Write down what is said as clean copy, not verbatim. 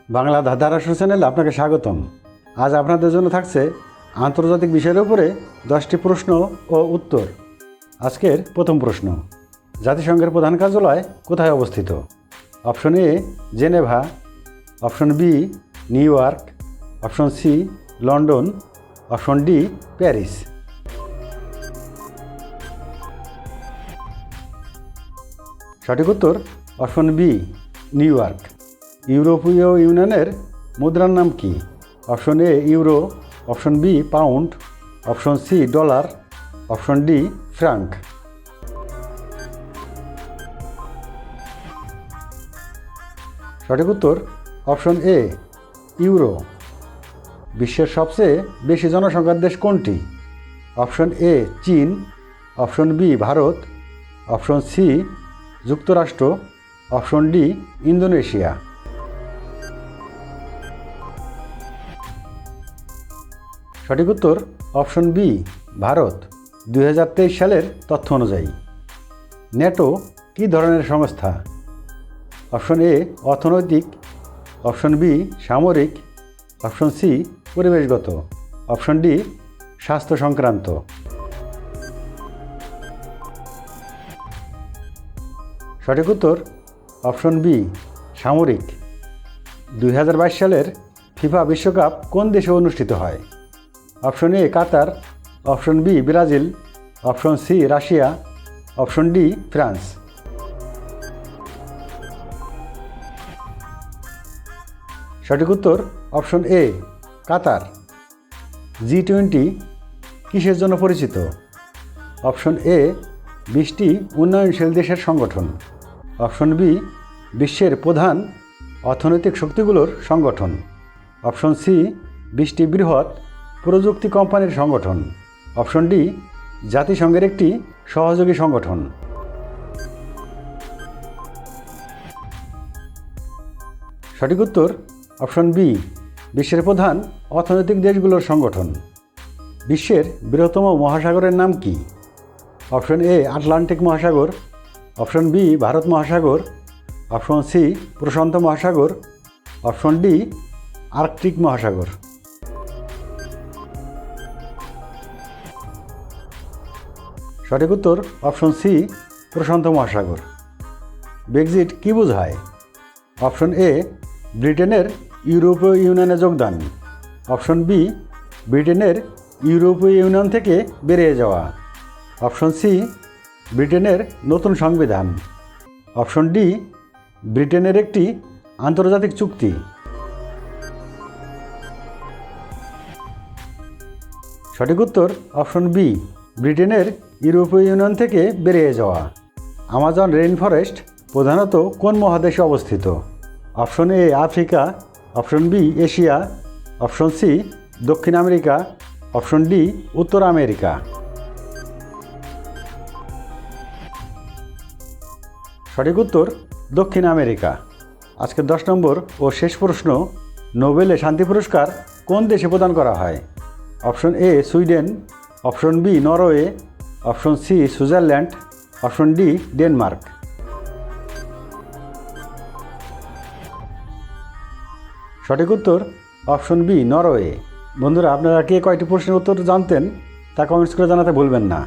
বাংলা ধারাভাষ্য চ্যানেলে আপনাকে স্বাগতম। আজ আপনাদের জন্য থাকছে আন্তর্জাতিক বিষয়ের উপরে 10টি প্রশ্ন ও উত্তর। আজকের প্রথম প্রশ্ন, জাতিসংঘের প্রধান কার্যালয় কোথায় অবস্থিত? Option A Geneva, option B New York, option C London, option D Paris. সঠিক উত্তর অপশন বি নিউ ইয়র্ক। ইউরোপীয় ইউনিয়নের মুদ্রার নাম কি? Option A euro, option B pound, option C dollar, option D franc. সঠিক উত্তর অপশন এ ইউরো। বিশ্বের সবচেয়ে বেশি জনসংখ্যার দেশ কোনটি? অপশন এ চীন, option B Bharat, option C যুক্তরাষ্ট্র, অপশন ডি ইন্দোনেশিয়া। সঠিক উত্তর অপশন বি ভারত। 2023 সালের তথ্য অনুযায়ী ন্যাটো কী ধরনের সংস্থা? অপশন এ অর্থনৈতিক, অপশন বি সামরিক, অপশন সি পরিবেশগত, অপশন ডি স্বাস্থ্য সংক্রান্ত। সঠিক উত্তর অপশন বি সামরিক। 2022 সালের ফিফা বিশ্বকাপ কোন দেশে অনুষ্ঠিত হয়? Option A Qatar, option B Brazil, option C Russia, option D France. সঠিক উত্তর অপশন এ কাতার। G20 কিসের জন্য পরিচিত? অপশন এ 20টি উন্নয়নশীল দেশের সংগঠন, অপশন বি বিশ্বের প্রধান অর্থনৈতিক শক্তিগুলোর সংগঠন, অপশন সি 20টি বৃহৎ প্রযুক্তি কোম্পানির সংগঠন, অপশন ডি জাতিসংঘের একটি সহযোগী সংগঠন। সঠিক উত্তর অপশন বি বিশ্বের প্রধান অর্থনৈতিক দেশগুলোর সংগঠন। বিশ্বের বৃহত্তম মহাসাগরের নাম কি? অপশন এ আটলান্টিক মহাসাগর, অপশন বি ভারত মহাসাগর, অপশন সি প্রশান্ত মহাসাগর, অপশন ডি আর্কটিক মহাসাগর। সঠিক উত্তর অপশন সি প্রশান্ত মহাসাগর। ব্রেক্সিট কী বোঝায়? অপশন এ ব্রিটেনের ইউরোপীয় ইউনিয়নে যোগদান, অপশন বি ব্রিটেনের ইউরোপীয় ইউনিয়ন থেকে বেরিয়ে যাওয়া, অপশন সি ব্রিটেনের নতুন সংবিধান, অপশন ডি ব্রিটেনের একটি আন্তর্জাতিক চুক্তি। সঠিক উত্তর অপশন বি ব্রিটেনের ইউরোপীয় ইউনিয়ন থেকে বেরিয়ে যাওয়া। আমাজন রেইন ফরেস্ট প্রধানত কোন মহাদেশে অবস্থিত? Option A Africa, option B Asia, option C দক্ষিণ আমেরিকা, অপশন ডি উত্তর আমেরিকা। সঠিক উত্তর দক্ষিণ আমেরিকা। আজকের 10 নম্বর ও শেষ প্রশ্ন, নোবেলে শান্তি পুরস্কার কোন দেশে প্রদান করা হয়? Option A Sweden, option B Norway, option C Switzerland, option D Denmark. সঠিক উত্তর অপশন বি নরওয়ে। বন্ধুরা, আপনারা কে কয়টি প্রশ্নের উত্তর জানতেন তা কমেন্টস করে জানাতে ভুলবেন না।